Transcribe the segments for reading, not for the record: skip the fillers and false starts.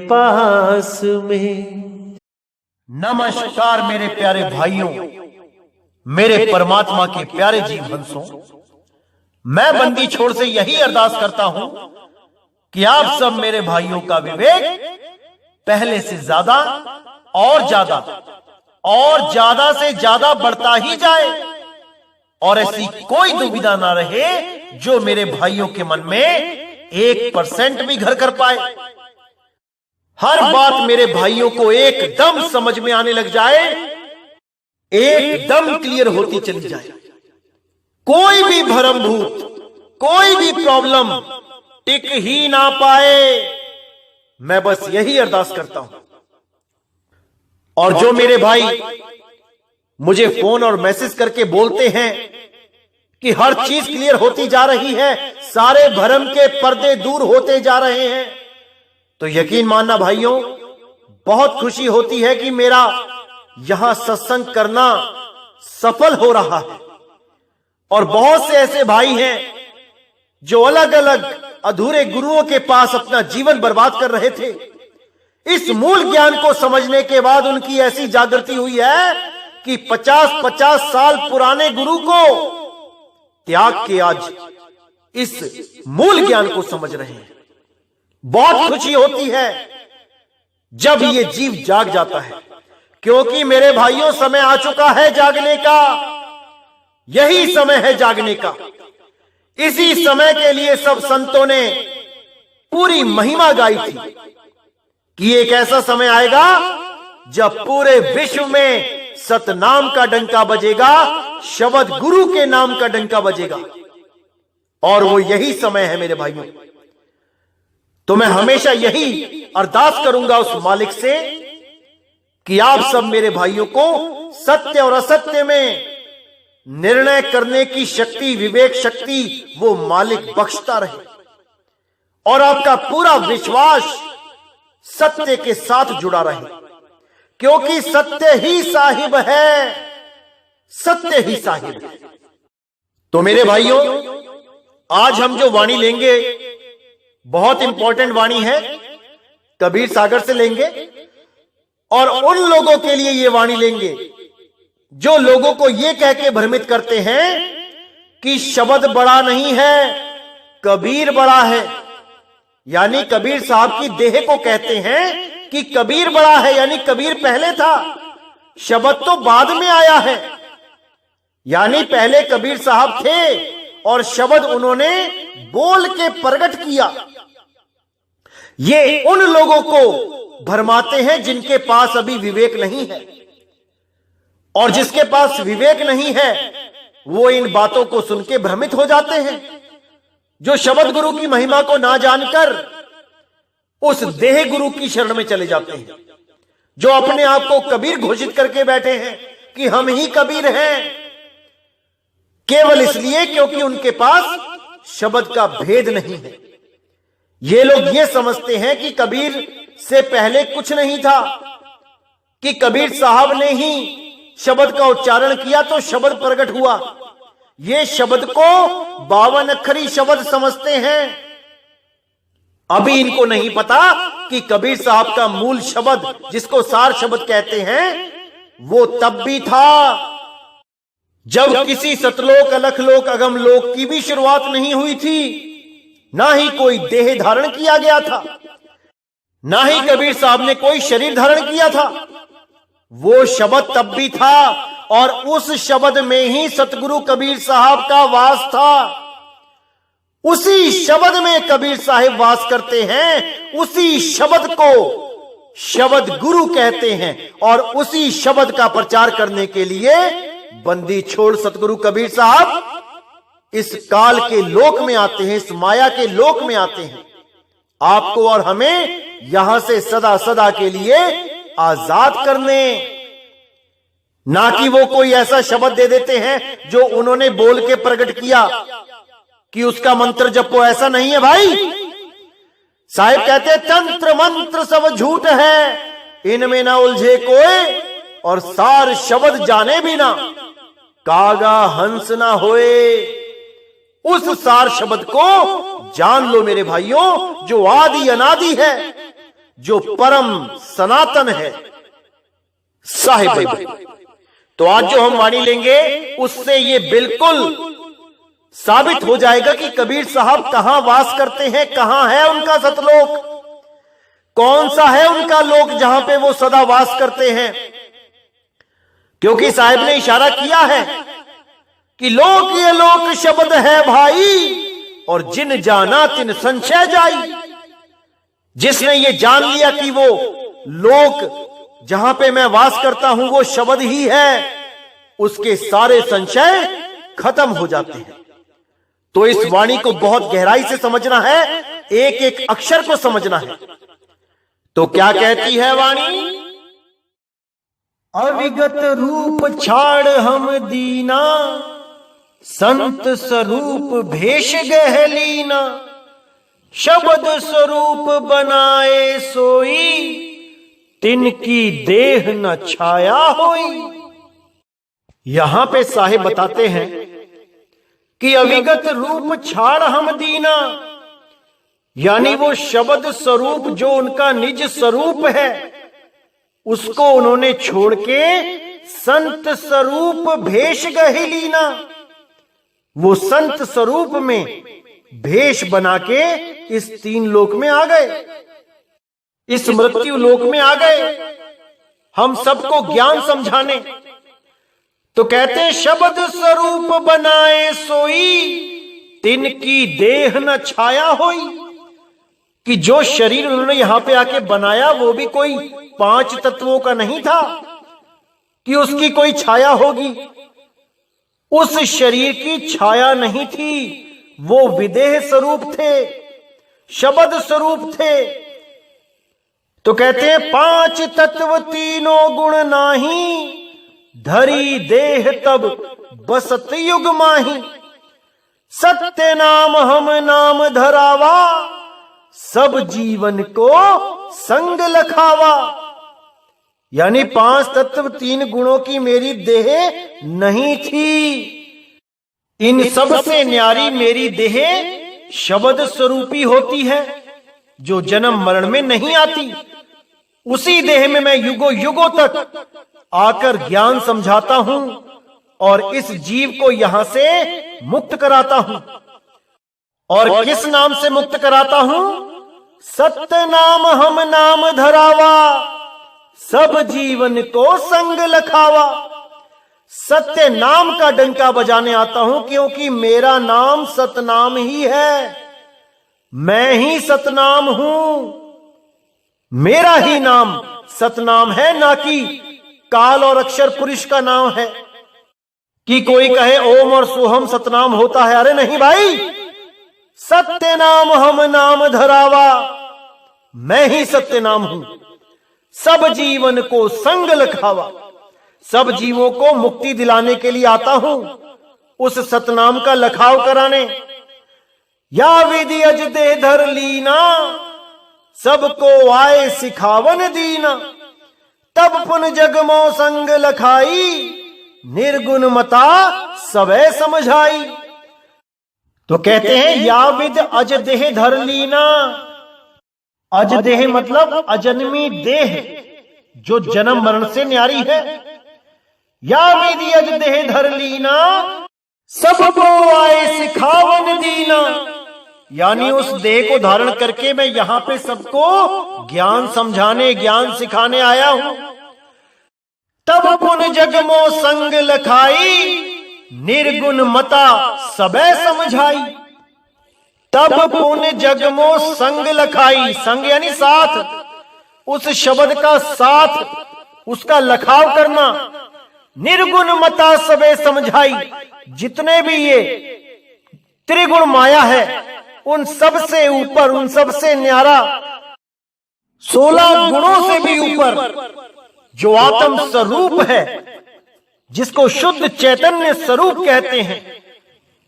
पास में। नमस्कार मेरे प्यारे भाइयों, मेरे परमात्मा के प्यारे जीव हंसों, मैं बंदी छोड़ से यही अरदास करता हूं कि आप सब मेरे भाइयों का विवेक पहले से ज्यादा और ज्यादा से ज्यादा बढ़ता ही जाए और ऐसी कोई दुविधा ना रहे जो मेरे भाइयों के मन में 1% भी घर कर पाए। हर बात मेरे भाइयों को एकदम समझ में आने लग जाए, एकदम क्लियर होती चली जाए। कोई भी भरमभूत, कोई भी प्रॉब्लम टिक ही ना पाए। मैं बस यही अरदास करता हूं। और जो मेरे भाई मुझे फोन और मैसेज करके बोलते हैं कि हर चीज क्लियर होती जा रही है, सारे भरम के पर्दे दूर होते जा रहे हैं, तो यकीन मानना भाइयों, बहुत खुशी होती है कि मेरा यहां सत्संग करना सफल हो रहा है। और बहुत से ऐसे भाई हैं जो अलग अलग अधूरे गुरुओं के पास अपना जीवन बर्बाद कर रहे थे। इस मूल ज्ञान को समझने के बाद उनकी ऐसी जागृति हुई है कि 50-50 साल पुराने गुरु को त्याग के आज इस मूल ज्ञान को समझ रहे हैं। बहुत खुशी होती है जब ये जीव जाग जाता है, क्योंकि मेरे भाइयों समय आ चुका है जागने का। यही समय है जागने का। इसी समय के लिए सब संतों ने पूरी महिमा गाई थी कि एक ऐसा समय आएगा जब पूरे विश्व में सतनाम का डंका बजेगा, शब्द गुरु के नाम का डंका बजेगा। और वो यही समय है मेरे भाइयों। तो मैं हमेशा यही अरदास करूंगा उस मालिक से कि आप सब मेरे भाइयों को सत्य और असत्य में निर्णय करने की शक्ति, विवेक शक्ति वो मालिक बख्शता रहे और आपका पूरा विश्वास सत्य के साथ जुड़ा रहे, क्योंकि सत्य ही साहिब है, सत्य ही साहिब है। तो मेरे भाइयों, आज हम जो वाणी लेंगे बहुत इंपॉर्टेंट वाणी है, कबीर सागर से लेंगे। और उन लोगों के लिए ये वाणी लेंगे जो लोगों को ये कह के भ्रमित करते हैं कि शब्द बड़ा नहीं है, कबीर बड़ा है। यानी कबीर साहब की देह को कहते हैं कि कबीर बड़ा है, यानी कबीर पहले था, शब्द तो बाद में आया है। यानी पहले कबीर साहब थे और शब्द उन्होंने बोल के प्रकट किया। ये उन लोगों को भरमाते हैं जिनके पास अभी विवेक नहीं है, और जिसके पास विवेक नहीं है वो इन बातों को सुन के भ्रमित हो जाते हैं। जो शब्द गुरु की महिमा को ना जानकर उस देह गुरु की शरण में चले जाते हैं, जो अपने आप को कबीर घोषित करके बैठे हैं कि हम ही कबीर हैं, केवल इसलिए क्योंकि उनके पास शब्द का भेद नहीं है। ये लोग ये समझते हैं कि कबीर से पहले कुछ नहीं था, कि कबीर साहब ने ही शब्द का उच्चारण किया तो शब्द प्रकट हुआ। ये शब्द को 52 अक्षरी शब्द समझते हैं। अभी इनको नहीं पता कि कबीर साहब का मूल शब्द, जिसको सार शब्द कहते हैं, वो तब भी था जब किसी सतलोक, अलखलोक, अगमलोक की भी शुरुआत नहीं हुई थी, ना ही कोई देह धारण किया गया था, ना ही कबीर साहब ने कोई शरीर धारण किया था। वो शब्द तब भी था और उस शब्द में ही सतगुरु कबीर साहब का वास था। उसी शब्द में कबीर साहिब वास करते हैं, उसी शब्द को शब्द गुरु कहते हैं, और उसी शब्द का प्रचार करने के लिए बंदी छोड़ सतगुरु कबीर साहब इस काल के लोक में आते हैं, इस माया के लोक में आते हैं, आपको और हमें यहां से सदा सदा के लिए आजाद करने। ना कि वो कोई ऐसा शब्द दे देते हैं जो उन्होंने बोल के प्रकट किया कि उसका मंत्र जपो, ऐसा नहीं है भाई। साहिब कहते हैं तंत्र मंत्र सब झूठ है, इनमें ना उलझे कोई, और सार शब्द जाने भी ना, कागा हंस ना होए। उस सार शब्द को जान लो मेरे भाइयों, जो आदि अनादि है, जो परम सनातन है साहिब। तो आज जो हम वाणी लेंगे उससे ये बिल्कुल साबित हो जाएगा कि कबीर साहब कहां वास करते हैं, कहां है उनका सतलोक, कौन सा है उनका लोक जहां पे वो सदा वास करते हैं। क्योंकि साहिब ने इशारा किया है कि लोक ये लोक शब्द है भाई, और जिन जाना तिन संशय जाई। जिसने ये जान लिया कि वो लोक जहां पे मैं वास करता हूं वो शब्द ही है, उसके सारे संशय खत्म हो जाते हैं। तो इस वाणी को बहुत गहराई से समझना है, एक एक अक्षर को समझना है। तो क्या कहती है वाणी? अविगत रूप छाड़ हम दीना, संत स्वरूप भेष गहलीना, शब्द स्वरूप बनाए सोई, तिनकी देह न छाया होई। यहां पे साहिब बताते हैं कि अविगत रूप छाड़ हम दीना, यानी वो शब्द स्वरूप जो उनका निज स्वरूप है उसको उन्होंने छोड़ के संत स्वरूप भेष गहलीना, वो संत स्वरूप में भेष बना के इस तीन लोक में आ गए, इस मृत्यु लोक में आ गए हम सबको ज्ञान समझाने। तो कहते हैं शब्द स्वरूप बनाए सोई, तिनकी देह न छाया होई, कि जो शरीर उन्होंने यहां पे आके बनाया वो भी कोई 5 तत्वों का नहीं था कि उसकी कोई छाया होगी। उस शरीर की छाया नहीं थी, वो विदेह स्वरूप थे, शब्द स्वरूप थे। तो कहते हैं 5 तत्व तीनों गुण नाही, धरी देह तब बसत युग माही, सत्य नाम हम नाम धरावा, सब जीवन को संग लखावा। यानी 5 तत्व 3 गुणों की मेरी देह नहीं थी, इन सब से न्यारी मेरी देह शब्द स्वरूपी होती है जो जन्म मरण में नहीं आती। उसी देह में मैं युगों युगों तक आकर ज्ञान समझाता हूं और इस जीव को यहां से मुक्त कराता हूं। और किस नाम से मुक्त कराता हूं? सत्य नाम हम नाम धरावा, सब जीवन को संग लखावा। सत्य नाम का डंका बजाने आता हूं क्योंकि मेरा नाम सतनाम ही है, मैं ही सतनाम हूं, मेरा ही नाम सतनाम है, ना कि काल और अक्षर पुरुष का नाम है। कि कोई कहे ओम और सोहम सतनाम होता है, अरे नहीं भाई, सत्य नाम हम नाम धरावा, मैं ही सत्य नाम हूं, सब जीवन को संग लखावा। सब जीवों को मुक्ति दिलाने के लिए आता हूं, उस सतनाम का लखाव कराने। या विधि अज दे धर लीना, सबको आए सिखावन दीना, तब पुन जगमो संग लखाई, निर्गुण मता सबे समझाई। तो कहते हैं या विद अज देह धर लीना। अज देह मतलब अजन्मी देह जो जन्म मरण से न्यारी है। या विधि अज देह धर लीना, सबको आए सिखावन दीना, यानी उस देह को धारण करके मैं यहां पे सबको ज्ञान समझाने ज्ञान सिखाने आया हूं। तब पुन जगमो संग लखाई, निर्गुण मता सबे समझाई। तब पुन जगमो संग लखाई, संग यानी साथ, उस शब्द का साथ, उसका लखाव करना। निर्गुण मता सबे समझाई, जितने भी ये त्रिगुण माया है उन सब से ऊपर, उन सब से न्यारा, 16 गुणों से भी ऊपर जो आत्म स्वरूप है, जिसको शुद्ध चैतन्य स्वरूप कहते हैं,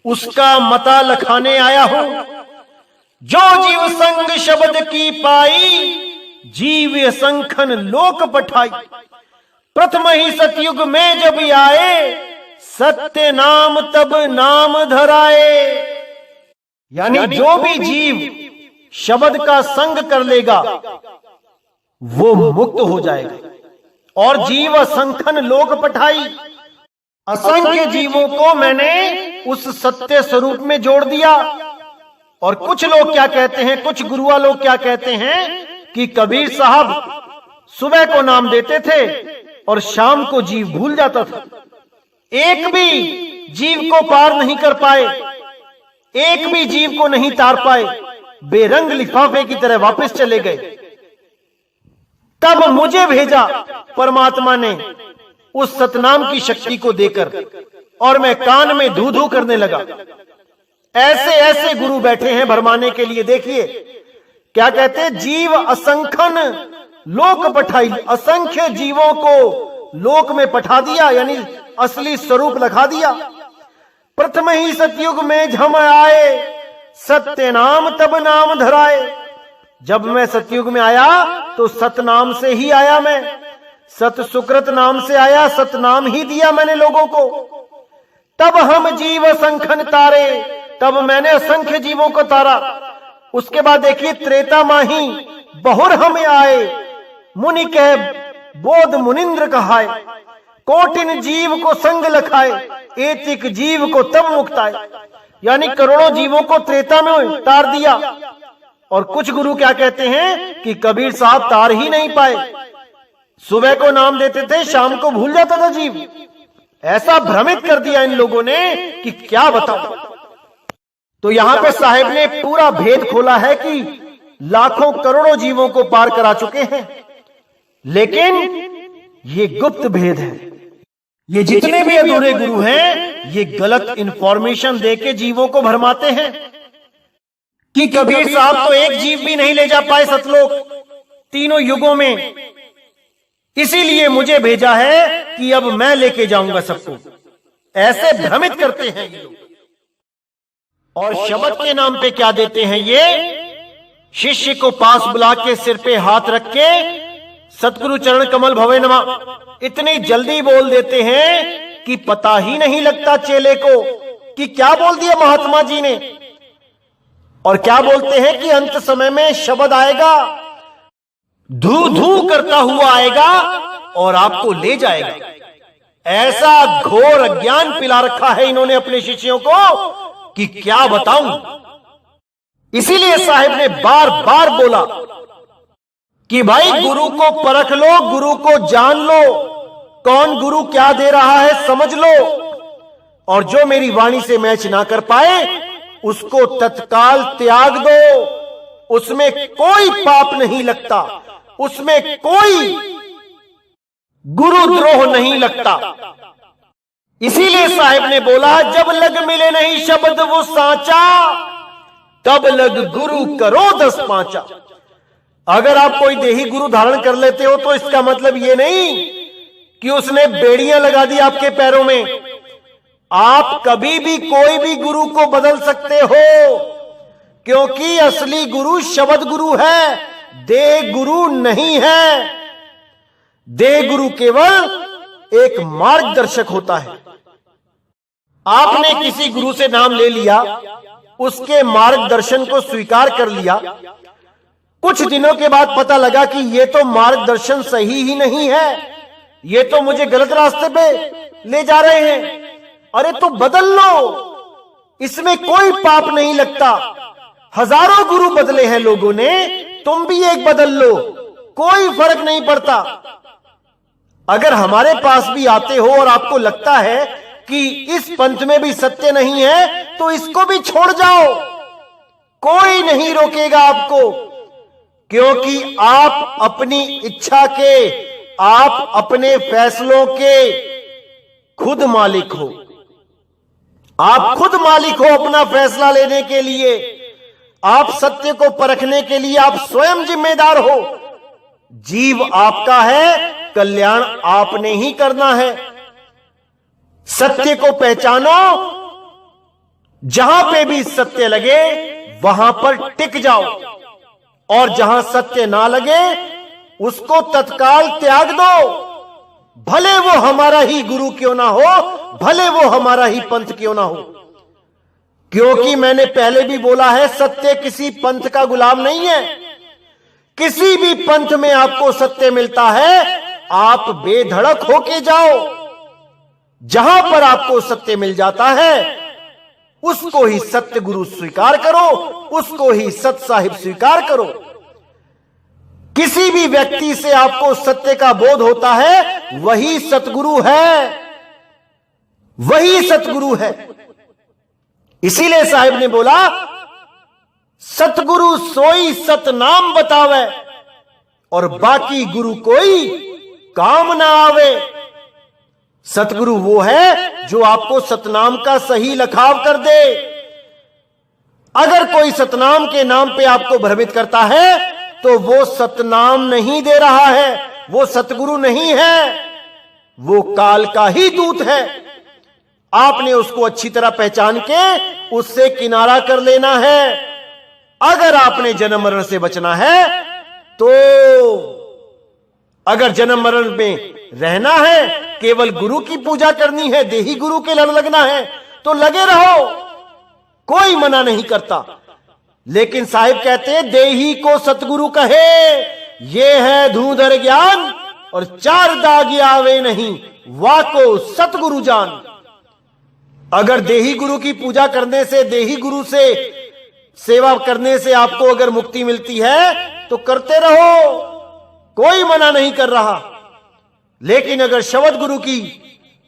उसका मता लखाने आया हूं। जो जीव संग शब्द की पाई, जीव संखन लोक पठाई। प्रथम ही सतयुग में जब आए, सत्य नाम तब नाम धराए। यानी जो भी जीव शब्द का संग कर लेगा, वो मुक्त हो जाएगा। और जीव असंख्यन लोक पठाई, असंख्य जीवों को मैंने उस सत्य स्वरूप में जोड़ दिया। और कुछ लोग क्या कहते हैं, कुछ गुरुआ लोग क्या कहते हैं कि कबीर साहब सुबह को नाम देते थे और शाम को जीव भूल जाता था। एक भी जीव को पार नहीं कर पाए, एक भी जीव को नहीं तार पाए, बेरंग लिफाफे की तरह वापस चले गए। तब मुझे भेजा परमात्मा ने उस सतनाम की शक्ति को देकर, और मैं कान में धू धू करने लगा। ऐसे ऐसे गुरु बैठे हैं भरमाने के लिए। देखिए क्या कहते हैं, जीव असंख्यन लोक पठाई, असंख्य जीवों को लोक में पठा दिया, यानी असली स्वरूप लखा दिया। प्रथम ही सतयुग में झम आए, सत्य नाम तब नाम धराए। जब मैं सतयुग में आया तो सतनाम से ही आया, मैं सत सुकृत नाम से आया, सतनाम ही दिया मैंने लोगों को। तब हम जीव असंख्यन तारे, तब मैंने असंख्य जीवों को तारा। उसके बाद देखिए, त्रेता माही बहुर हम आए, मुनि कह बोध मुनिंद्र कहाए। कोटिन जीव को संग लखाए, एतिक जीव को तब मुक्ताए। यानी करोड़ों जीवों को त्रेता में तार दिया। और कुछ गुरु क्या कहते हैं कि कबीर साहब तार ही नहीं पाए, सुबह को नाम देते थे, शाम को भूल जाता था जीव। ऐसा भ्रमित कर दिया इन लोगों ने कि क्या बताओ। तो यहां पे साहेब ने पूरा भेद खोला है कि लाखों करोड़ों जीवों को पार करा चुके हैं, लेकिन ये गुप्त भेद है। ये जितने भी अधूरे गुरु हैं, ये गलत इंफॉर्मेशन देके जीवों को भरमाते हैं कि कबीर साहब तो एक जीव भी नहीं ले जा पाए सतलोक तीनों युगों में, इसीलिए मुझे भेजा है कि अब मैं लेके जाऊंगा सबको। ऐसे भ्रमित करते हैं ये लोग। और शब्द के नाम पे क्या देते हैं ये, शिष्य को पास बुला के सिर पे हाथ रख के सतगुरु चरण कमल भवे नमः इतनी जल्दी बोल देते हैं कि पता ही नहीं लगता चेले को कि क्या बोल दिया महात्मा जी ने। और क्या बोलते हैं कि अंत समय में शब्द आएगा, धू धू करता हुआ आएगा और आपको ले जाएगा। ऐसा घोर अज्ञान पिला रखा है इन्होंने अपने शिष्यों को कि क्या बताऊं। इसीलिए साहिब ने बार बार बोला कि भाई गुरु को परख लो, गुरु को जान लो, कौन गुरु क्या दे रहा है समझ लो। और जो मेरी वाणी से मैच ना कर पाए उसको तत्काल त्याग दो। उसमें कोई पाप नहीं लगता, उसमें कोई गुरुद्रोह नहीं लगता। इसीलिए साहिब ने बोला, जब लग मिले नहीं शब्द वो सांचा, तब लग गुरु करो 10 पांचा। अगर आप कोई देही गुरु धारण कर लेते हो तो इसका मतलब ये नहीं कि उसने बेड़ियां लगा दी आपके पैरों में। आप कभी भी कोई भी गुरु को बदल सकते हो, क्योंकि असली गुरु शब्द गुरु है, देह गुरु नहीं है। देह गुरु केवल एक मार्गदर्शक होता है। आपने किसी गुरु से नाम ले लिया, उसके मार्गदर्शन को स्वीकार कर लिया, कुछ दिनों के बाद पता लगा कि ये तो मार्गदर्शन सही ही नहीं है, ये तो मुझे गलत रास्ते पे ले जा रहे हैं। अरे तो बदल लो, इसमें कोई पाप नहीं लगता। हजारों गुरु बदले हैं लोगों ने, तुम भी एक बदल लो, कोई फर्क नहीं पड़ता। अगर हमारे पास भी आते हो और आपको लगता है कि इस पंथ में भी सत्य नहीं है तो इसको भी छोड़ जाओ, कोई नहीं रोकेगा आपको, क्योंकि आप अपनी इच्छा के, आप अपने फैसलों के खुद मालिक हो। आप खुद मालिक हो अपना फैसला लेने के लिए, आप सत्य को परखने के लिए आप स्वयं जिम्मेदार हो। जीव आपका है, कल्याण आपने ही करना है। सत्य को पहचानो, जहां पे भी सत्य लगे वहां पर टिक जाओ, और जहां सत्य ना लगे उसको तत्काल त्याग दो। भले वो हमारा ही गुरु क्यों ना हो, भले वो हमारा ही पंथ क्यों ना हो। क्योंकि मैंने पहले भी बोला है, सत्य किसी पंथ का गुलाम नहीं है। किसी भी पंथ में आपको सत्य मिलता है, आप बेधड़क होके जाओ। जहां पर आपको सत्य मिल जाता है उसको ही सत्य गुरु स्वीकार करो, उसको ही सत साहिब स्वीकार करो। किसी भी व्यक्ति से आपको सत्य का बोध होता है, वही सतगुरु है, वही सतगुरु है। इसीलिए साहिब ने बोला, सतगुरु सोई सतनाम बतावे और बाकी गुरु कोई काम ना आवे। सतगुरु वो है जो आपको सतनाम का सही लखाव कर दे। अगर कोई सतनाम के नाम पे आपको भ्रमित करता है तो वो सतनाम नहीं दे रहा है, वो सतगुरु नहीं है, वो काल का ही दूत है। आपने उसको अच्छी तरह पहचान के उससे किनारा कर लेना है। अगर आपने जन्म मरण से बचना है तो अगर जन्म मरण में रहना है, केवल गुरु की पूजा करनी है, देही गुरु के लड़ लगना है तो लगे रहो, कोई मना नहीं करता। लेकिन साहिब कहते हैं, देही को सतगुरु कहे, ये है धूधर ज्ञान और चार दाग आवे नहीं, वाको सतगुरु जान। अगर देही गुरु की पूजा करने से, देही गुरु से सेवा करने से आपको अगर मुक्ति मिलती है तो करते रहो, कोई मना नहीं कर रहा। लेकिन अगर शब्द गुरु की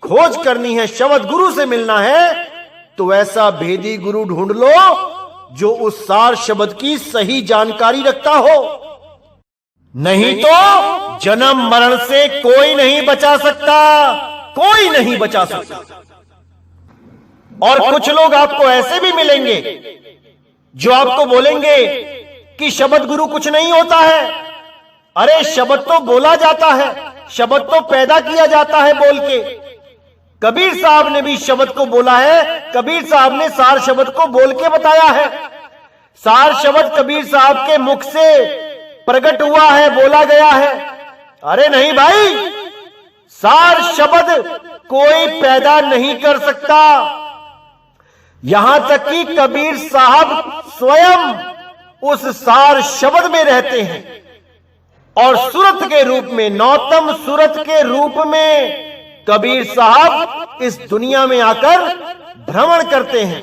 खोज करनी है, शब्द गुरु से मिलना है, तो ऐसा भेदी गुरु ढूंढ लो जो उस सार शब्द की सही जानकारी रखता हो। नहीं तो जन्म मरण से कोई नहीं बचा सकता, कोई नहीं बचा सकता। और कुछ लोग आपको ऐसे भी मिलेंगे जो आपको बोलेंगे कि शब्द गुरु कुछ नहीं होता है। अरे शब्द तो बोला जाता है, शब्द तो पैदा किया जाता है बोल के। कबीर साहब ने भी शब्द को बोला है, कबीर साहब ने सार शब्द को बोल के बताया है। सार शब्द कबीर साहब के मुख से प्रकट हुआ है, बोला गया है। अरे नहीं भाई, सार शब्द कोई पैदा नहीं कर सकता। यहां तक कि कबीर साहब स्वयं उस सार शब्द में रहते हैं और सूरत के रूप में, नौतम सूरत के रूप में कबीर साहब इस दुनिया में आकर भ्रमण करते हैं,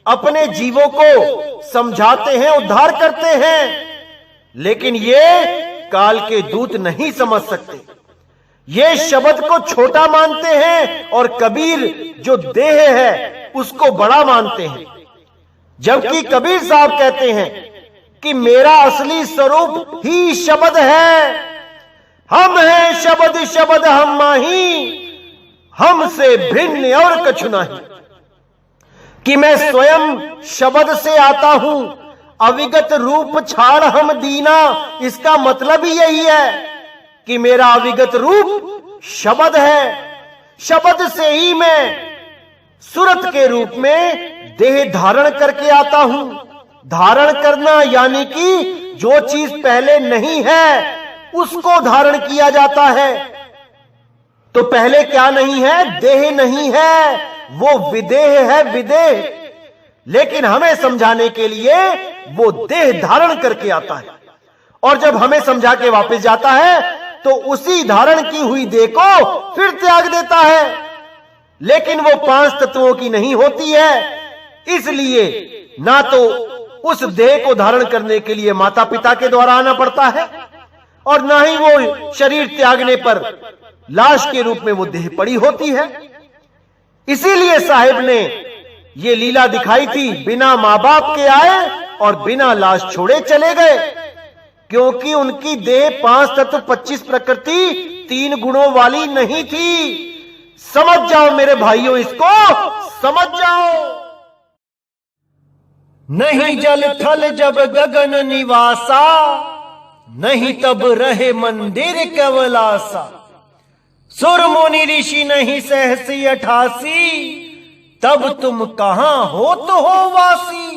अपने जीवों को समझाते हैं, उद्धार करते हैं। लेकिन ये काल के दूत नहीं समझ सकते, ये शब्द को छोटा मानते हैं और कबीर जो देह है उसको बड़ा मानते हैं। जबकि कबीर साहब कहते हैं कि मेरा असली स्वरूप ही शब्द है, हम हैं शब्द, शब्द हम माही, हमसे भिन्न और कछु नहीं। कि मैं स्वयं शब्द से आता हूं, अविगत रूप छाड़ हम दीना। इसका मतलब ही यही है कि मेरा अविगत रूप शब्द है, शब्द से ही मैं सूरत के रूप में देह धारण करके आता हूं। धारण करना यानी कि जो चीज पहले नहीं है उसको धारण किया जाता है। तो पहले क्या नहीं है? देह नहीं है, वो विदेह है, विदेह। लेकिन हमें समझाने के लिए वो देह धारण करके आता है और जब हमें समझा के वापस जाता है तो उसी धारण की हुई देह को फिर त्याग देता है। लेकिन वो 5 तत्वों की नहीं होती है, इसलिए ना तो उस देह को धारण करने के लिए माता पिता के द्वारा आना पड़ता है और ना ही वो शरीर त्यागने पर लाश के रूप में वो देह पड़ी होती है। इसीलिए साहिब ने ये लीला दिखाई थी, बिना मां बाप के आए और बिना लाश छोड़े चले गए, क्योंकि उनकी देह 5 तत्व 25 प्रकृति 3 गुणों वाली नहीं थी। समझ जाओ मेरे भाइयों, इसको समझ जाओ। नहीं जल थल जब गगन निवासा, नहीं तब रहे मंदिर कवलासा। सुर मुनि ऋषि नहीं सहसी 88, तब तुम कहां हो तो हो वासी।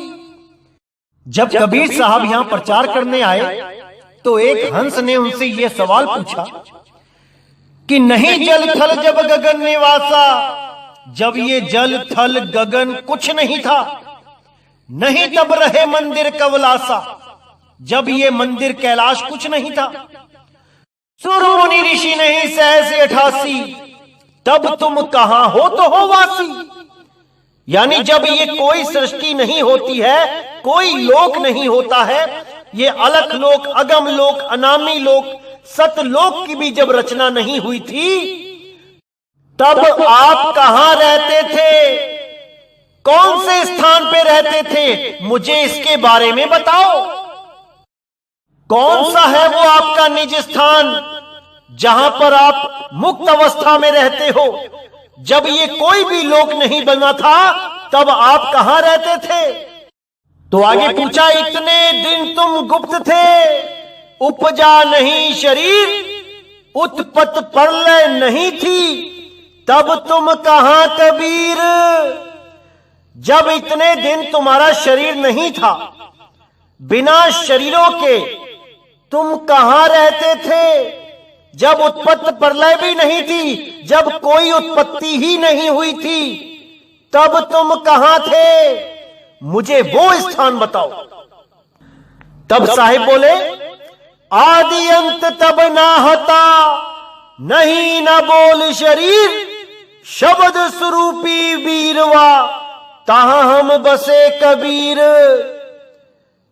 जब कबीर साहब यहां प्रचार करने आए तो एक हंस ने उनसे यह सवाल पूछा कि नहीं जल थल जब गगन निवासा, जब ये जल थल गगन कुछ नहीं था, नहीं तब रहे मंदिर कवलासा। जब ये मंदिर कैलाश कुछ नहीं था, सुर मुनि ऋषि नहीं सहसे 88, तब तुम कहां हो तो हो वासी। यानी जब ये कोई सृष्टि नहीं होती है, कोई लोक नहीं होता है, ये अलख लोक, अगम लोक, अनामी लोक, सतलोक की भी जब रचना नहीं हुई थी, तब आप कहां रहते थे? कौन से स्थान पे रहते थे? मुझे इसके बारे में बताओ। कौन सा है वो आपका निज स्थान जहां पर आप मुक्त अवस्था में रहते हो? जब ये कोई भी लोक नहीं बना था, तब आप कहां रहते थे? तो आगे पूछा, इतने दिन तुम गुप्त थे, उपजा नहीं शरीर, उत्पत्त प्रलय नहीं थी, तब तुम कहां कबीर? जब इतने दिन तुम्हारा शरीर नहीं था, बिना शरीरों के तुम कहां रहते थे? जब उत्पत्ति प्रलय भी नहीं थी, जब कोई उत्पत्ति ही नहीं हुई थी, तब तुम कहां थे? मुझे वो स्थान बताओ। तब साहिब बोले, आदि अंत तब ना होता, नहीं ना बोल शरीर, शब्द स्वरूपी वीरवा, ताहा हम बसे कबीर।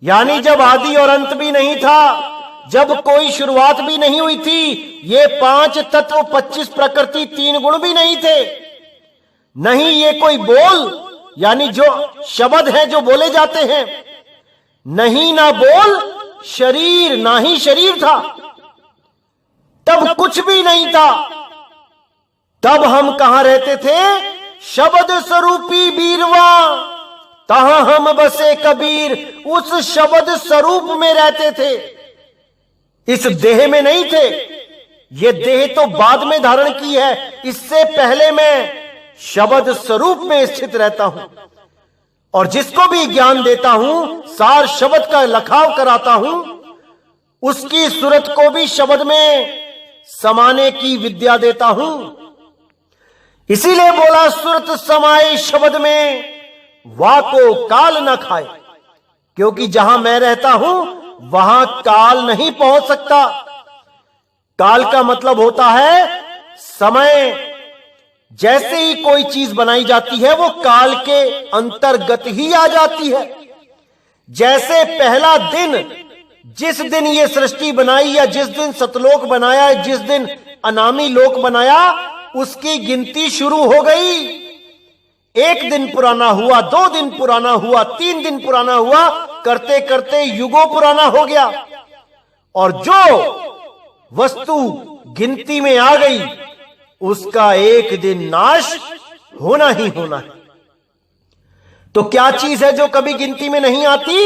यानी जब आदि और अंत भी नहीं था, जब कोई शुरुआत भी नहीं हुई थी, ये 5 तत्व, 25 प्रकृति, 3 गुण भी नहीं थे, नहीं ये कोई बोल, यानी जो शब्द है जो बोले जाते हैं, नहीं ना बोल शरीर, ना ही शरीर था, तब कुछ भी नहीं था। तब हम कहां रहते थे? शब्द स्वरूपी बीरवा, तहां हम बसे कबीर। उस शब्द स्वरूप में रहते थे, इस देह में नहीं थे। ये देह तो बाद में धारण की है, इससे पहले मैं शब्द स्वरूप में स्थित रहता हूं, और जिसको भी ज्ञान देता हूं, सार शब्द का लखाव कराता हूं, उसकी सूरत को भी शब्द में समाने की विद्या देता हूं। इसीलिए बोला, सूरत समाए शब्द में, वाको काल न खाए, क्योंकि जहां मैं रहता हूं वहां काल नहीं पहुंच सकता। काल का मतलब होता है समय। जैसे ही कोई चीज बनाई जाती है, वो काल के अंतर्गत ही आ जाती है। जैसे पहला दिन, जिस दिन ये सृष्टि बनाई, या जिस दिन सतलोक बनाया, जिस दिन अनामी लोक बनाया, उसकी गिनती शुरू हो गई। 1 दिन पुराना हुआ, 2 दिन पुराना हुआ, 3 दिन पुराना हुआ, करते करते युगों पुराना हो गया। और जो वस्तु गिनती में आ गई, उसका एक दिन नाश होना ही होना है। तो क्या चीज है जो कभी गिनती में नहीं आती?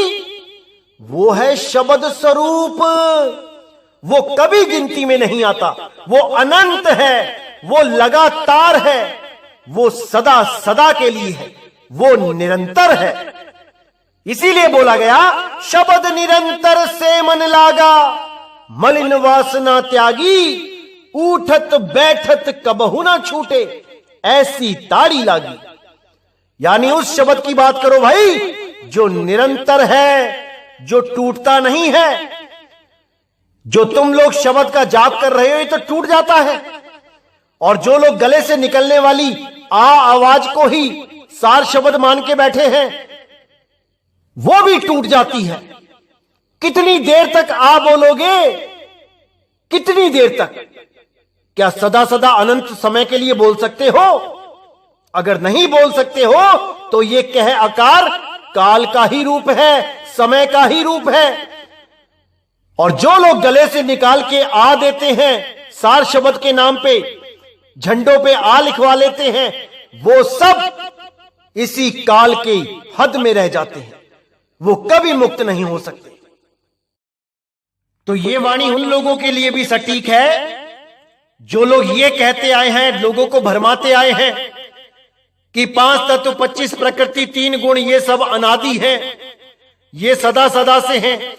वो है शब्द स्वरूप। वो कभी गिनती में नहीं आता, वो अनंत है, वो लगातार है, वो सदा सदा के लिए है, वो निरंतर है। इसीलिए बोला गया, शब्द निरंतर से मन लागा, मलिन वासना त्यागी, उठत बैठत कबहु ना छूटे, ऐसी ताड़ी लागी। यानी उस शब्द की बात करो भाई, जो निरंतर है, जो टूटता नहीं है। जो तुम लोग शब्द का जाप कर रहे हो, ये तो टूट जाता है। और जो लोग गले से निकलने वाली आवाज को ही सार शब्द मान के बैठे हैं, वो भी टूट जाती है। कितनी देर तक आ बोलोगे? कितनी देर तक? क्या सदा सदा अनंत समय के लिए बोल सकते हो? अगर नहीं बोल सकते हो तो ये कह आकार काल का ही रूप है, समय का ही रूप है। और जो लोग गले से निकाल के आ देते हैं, सार शब्द के नाम पे झंडों पे आ लिखवा लेते हैं, वो सब इसी काल के हद में रह जाते हैं, वो कभी मुक्त नहीं हो सकते। तो ये वाणी उन लोगों के लिए भी सटीक है जो लोग ये कहते आए हैं, लोगों को भरमाते आए हैं कि 5 तत्व, 25 प्रकृति, 3 गुण, ये सब अनादि है, ये सदा सदा से हैं।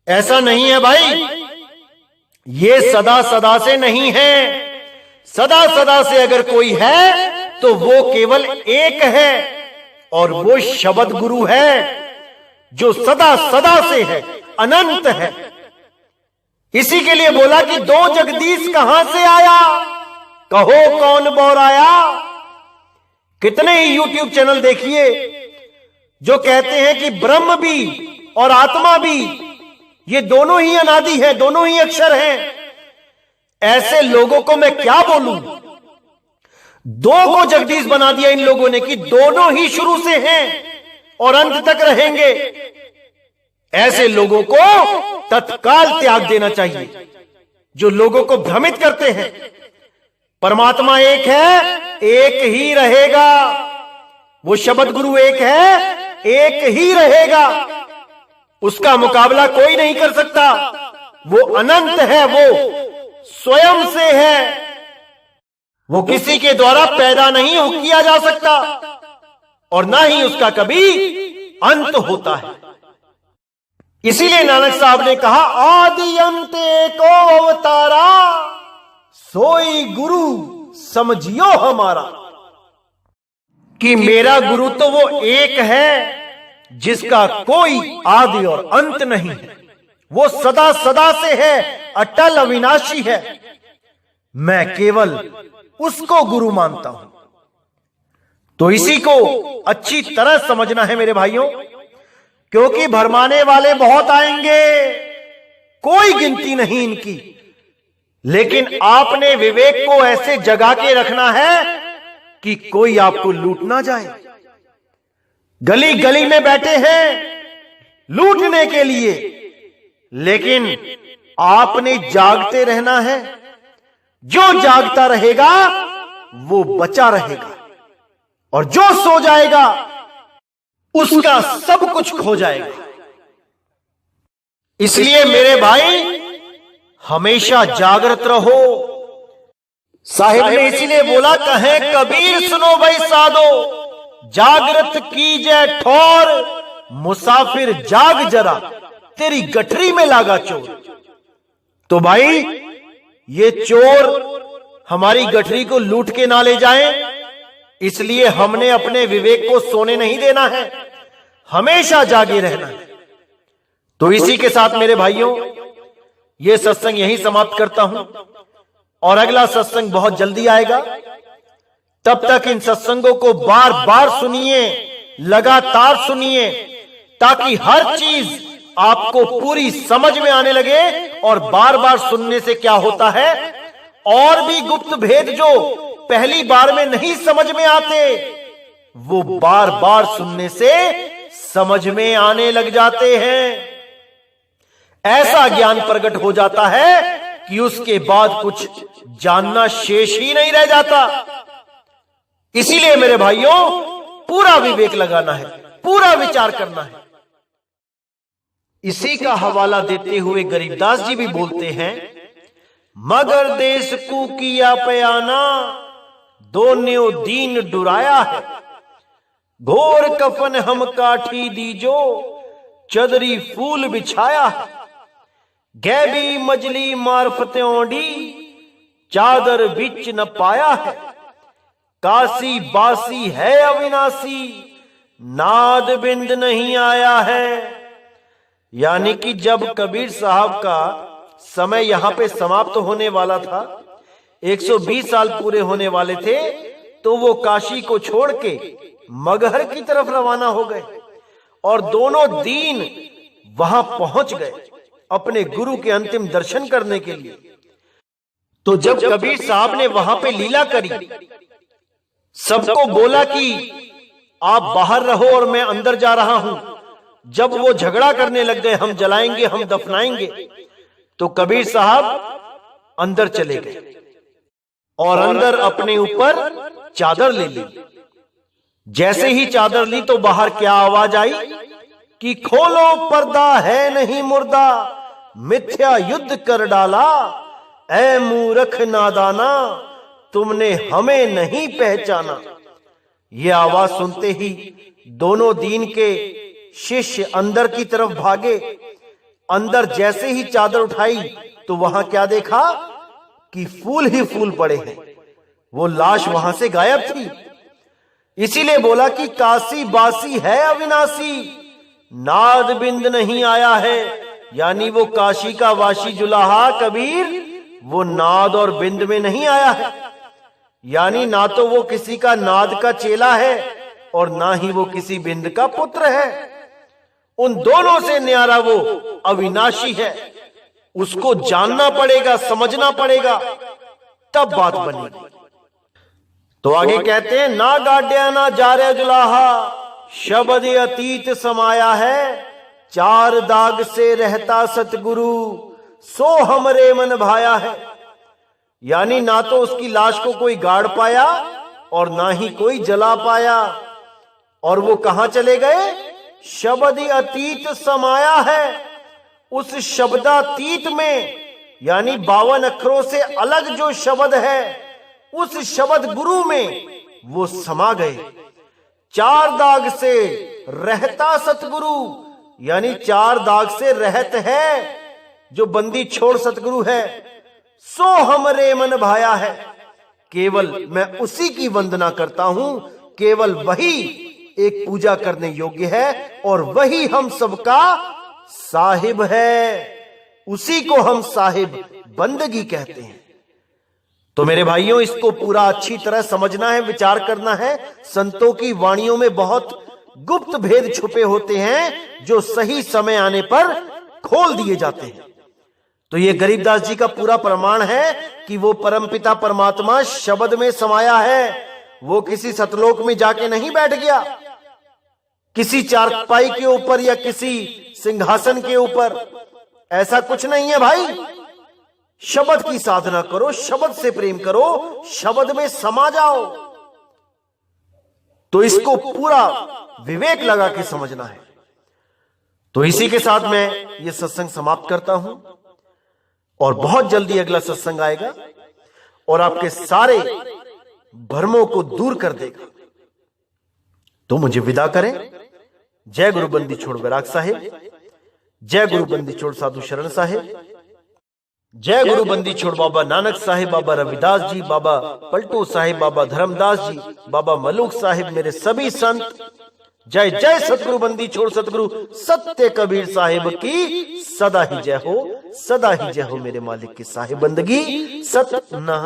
ऐसा नहीं है भाई, ये सदा सदा से नहीं है। सदा सदा से अगर कोई है तो वो केवल एक है, और वो शब्द गुरु है जो सदा सदा से है, अनंत है। इसी के लिए बोला कि दो जगदीश कहां से आया, कहो कौन बोराया। कितने ही YouTube चैनल देखिए जो कहते हैं कि ब्रह्म भी और आत्मा भी ये दोनों ही अनादि है, दोनों ही अक्षर हैं। ऐसे लोगों को मैं क्या बोलूं, दो को जगदीश बना दिया इन लोगों ने कि दोनों ही शुरू से हैं और अंत तक रहेंगे। ऐसे लोगों को तत्काल त्याग देना चाहिए जो लोगों को भ्रमित करते हैं। परमात्मा एक है, एक ही रहेगा। वो शब्द गुरु एक है, एक ही रहेगा। उसका मुकाबला कोई नहीं कर सकता। वो अनंत है, वो स्वयं से है, वो किसी के द्वारा पैदा नहीं किया जा सकता और ना ही उसका कभी अंत होता है। इसीलिए नानक साहब ने कहा, आदि अंत एको अवतारा, सोई गुरु समझियो हमारा। कि मेरा गुरु तो वो एक है जिसका कोई आदि और अंत नहीं है। वो सदा सदा से है, अटल अविनाशी है। मैं केवल उसको गुरु मानता हूं। तो इसी को अच्छी तरह समझना है मेरे भाइयों, क्योंकि भरमाने वाले बहुत आएंगे, कोई गिनती नहीं इनकी। लेकिन आपने विवेक को ऐसे जगा के रखना है कि कोई आपको लूट ना जाए। गली गली में बैठे हैं लूटने के लिए, लेकिन आपने जागते रहना है। जो जागता रहेगा वो बचा रहेगा, और जो सो जाएगा उसका सब कुछ खो जाएगा। इसलिए मेरे भाई हमेशा जागृत रहो। साहिब ने इसीलिए बोला, कहे कबीर सुनो भाई साधो, जागृत कीजिए ठौर, मुसाफिर जाग जरा, तेरी गठरी में लागा चोर। तो भाई ये चोर हमारी गठरी को लूट के ना ले जाएं, इसलिए हमने अपने विवेक को सोने नहीं देना है, हमेशा जागे रहना है। तो इसी के साथ मेरे भाइयों ये सत्संग यहीं समाप्त करता हूं, और अगला सत्संग बहुत जल्दी आएगा। तब तक इन सत्संगों को बार बार सुनिए, लगातार सुनिए, ताकि हर चीज आपको पूरी समझ में आने लगे। और बार बार सुनने से क्या होता है, और भी गुप्त भेद जो पहली बार में नहीं समझ में आते, वो बार बार सुनने से समझ में आने लग जाते हैं। ऐसा ज्ञान प्रकट हो जाता है कि उसके बाद कुछ जानना शेष ही नहीं रह जाता। इसीलिए मेरे भाइयों पूरा विवेक लगाना है, पूरा विचार करना है। इसी का हवाला देते हुए गरीबदास जी भी बोलते हैं, मगर देश को किया पयाना, दोन्यों दीन डुराया है। घोर कफन हम काठी दीजो, चदरी फूल बिछाया है। गैबी मजली मार्फते ओंडी, चादर बिच न पाया है। काशी बासी है अविनाशी, नाद बिंद नहीं आया है। यानी कि जब कबीर साहब का समय यहां पे समाप्त होने वाला था, 120 साल पूरे होने वाले थे, तो वो काशी को छोड़ के मगहर की तरफ रवाना हो गए और दोनों दीन वहां पहुंच गए अपने गुरु के अंतिम दर्शन करने के लिए। तो जब कबीर साहब ने वहां पे लीला करी, सबको बोला कि आप बाहर रहो और मैं अंदर जा रहा हूं। जब वो झगड़ा करने लग गए, हम जलाएंगे, हम दफनाएंगे, तो कबीर साहब अंदर चले गए और अंदर अपने ऊपर चादर ले ली। जैसे ही चादर ली तो बाहर क्या आवाज आई कि खोलो पर्दा है नहीं मुर्दा, मिथ्या युद्ध कर डाला। ऐ मूर्ख नादाना, तुमने हमें नहीं पहचाना। यह आवाज सुनते ही दोनों दीन के शिष्य अंदर की तरफ भागे। अंदर जैसे ही चादर उठाई तो वहां क्या देखा कि फूल ही फूल पड़े हैं। वो लाश वहां से गायब थी। इसीलिए बोला कि काशी बासी है अविनाशी, नाद बिंद नहीं आया है। यानी वो काशी का वाशी जुलाहा कबीर वो नाद और बिंद में नहीं आया है, यानी ना तो वो किसी का नाद का चेला है और ना ही वो किसी बिंद का पुत्र है। उन दोनों से न्यारा वो अविनाशी है। उसको जानना पड़ेगा, समझना पड़ेगा, तब बात बनेगी। तो आगे कहते हैं, ना गाड्या ना जा रे जुलाहा, शब्द अतीत समाया है, चार दाग से रहता सतगुरु, सो हमरे मन भाया है। यानी ना तो उसकी लाश को कोई गाड़ पाया और ना ही कोई जला पाया। और वो कहां चले गए? शब्द अतीत समाया है, उस शब्दातीत में, यानी 52 अक्षरों से अलग जो शब्द है उस शब्द गुरु में वो समा गए। चार दाग से रहता सतगुरु, यानी 4 दाग से रहत है जो बंदी छोड़ सतगुरु है। सो हमरे मन भाया है, केवल मैं उसी की वंदना करता हूं, केवल वही एक पूजा करने योग्य है और वही हम सबका साहिब है। उसी को हम साहिब बंदगी कहते हैं। तो मेरे भाइयों, इसको पूरा अच्छी तरह समझना है, विचार करना है। संतों की वाणियों में बहुत गुप्त भेद छुपे होते हैं जो सही समय आने पर खोल दिए जाते हैं। तो ये गरीबदास जी का पूरा प्रमाण है कि वो परमपिता परमात्मा शब्द में समाया है। वो किसी सतलोक में जाके नहीं बैठ गया, किसी चारपाई के ऊपर या किसी सिंहासन के ऊपर, ऐसा कुछ नहीं है भाई। शब्द की साधना करो, शब्द से प्रेम करो, शब्द में समा जाओ। तो इसको पूरा विवेक लगा के समझना है। तो इसी के साथ मैं ये सत्संग समाप्त करता हूं और बहुत जल्दी अगला सत्संग आएगा और आपके सारे भ्रमों को दूर कर देगा। तो मुझे विदा करें। जय गुरु बंदी छोड़ वैराग साहिब, जय गुरु बंदी छोड़ साधु शरण साहिब, जय गुरु बंदी छोड़ बाबा नानक साहिब, बाबा रविदास जी, बाबा पलटू साहिब, बाबा धर्मदास जी, बाबा मलूक साहिब, मेरे सभी संत। जय जय सतगुरु बंदी छोड़ सतगुरु सत्य कबीर साहिब की सदा ही जय हो, सदा ही जय हो। मेरे मालिक की साहिब बंदगी सत ना।